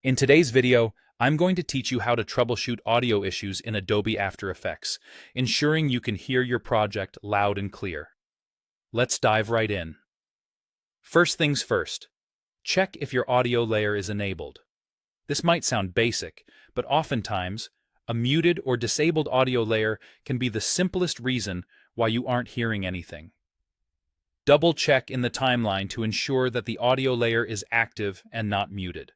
In today's video, I'm going to teach you how to troubleshoot audio issues in Adobe After Effects, ensuring you can hear your project loud and clear. Let's dive right in. First things first, check if your audio layer is enabled. This might sound basic, but oftentimes, a muted or disabled audio layer can be the simplest reason why you aren't hearing anything. Double-check in the timeline to ensure that the audio layer is active and not muted.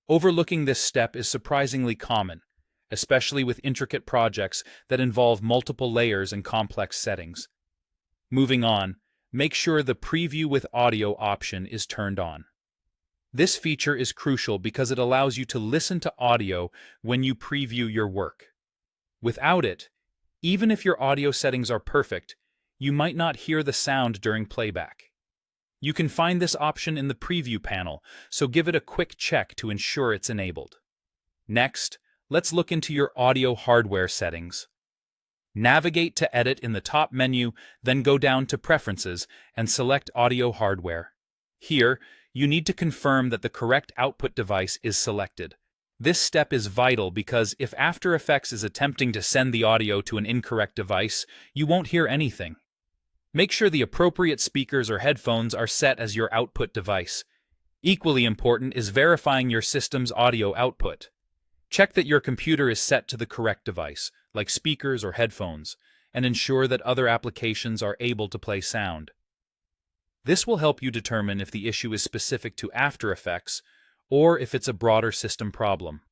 Overlooking this step is surprisingly common, especially with intricate projects that involve multiple layers and complex settings. Moving on, make sure the Preview with Audio option is turned on. This feature is crucial because it allows you to listen to audio when you preview your work. Without it, even if your audio settings are perfect, you might not hear the sound during playback. You can find this option in the Preview panel, so give it a quick check to ensure it's enabled. Next, let's look into your audio hardware settings. Navigate to Edit in the top menu, then go down to Preferences and select Audio Hardware. Here, you need to confirm that the correct output device is selected. This step is vital because if After Effects is attempting to send the audio to an incorrect device, you won't hear anything. Make sure the appropriate speakers or headphones are set as your output device. Equally important is verifying your system's audio output. Check that your computer is set to the correct device, like speakers or headphones, and ensure that other applications are able to play sound. This will help you determine if the issue is specific to After Effects or if it's a broader system problem.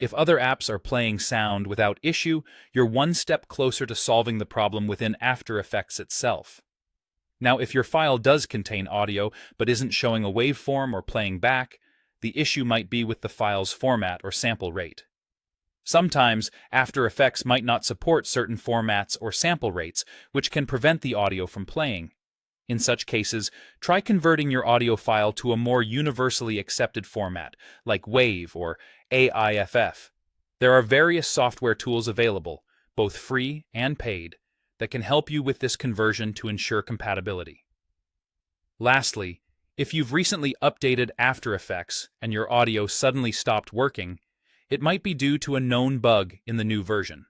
If other apps are playing sound without issue, you're one step closer to solving the problem within After Effects itself. Now, if your file does contain audio but isn't showing a waveform or playing back, the issue might be with the file's format or sample rate. Sometimes, After Effects might not support certain formats or sample rates, which can prevent the audio from playing. In such cases, try converting your audio file to a more universally accepted format, like WAV or AIFF. There are various software tools available, both free and paid, that can help you with this conversion to ensure compatibility. Lastly, if you've recently updated After Effects and your audio suddenly stopped working, it might be due to a known bug in the new version.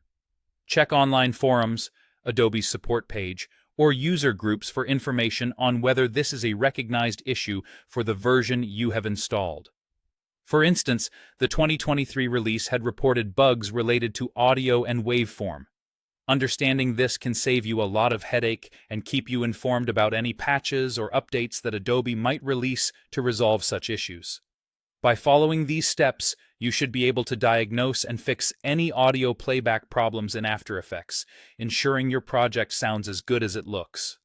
Check online forums, Adobe's support page, or user groups for information on whether this is a recognized issue for the version you have installed. For instance, the 2023 release had reported bugs related to audio and waveform. Understanding this can save you a lot of headache and keep you informed about any patches or updates that Adobe might release to resolve such issues. By following these steps, you should be able to diagnose and fix any audio playback problems in After Effects, ensuring your project sounds as good as it looks.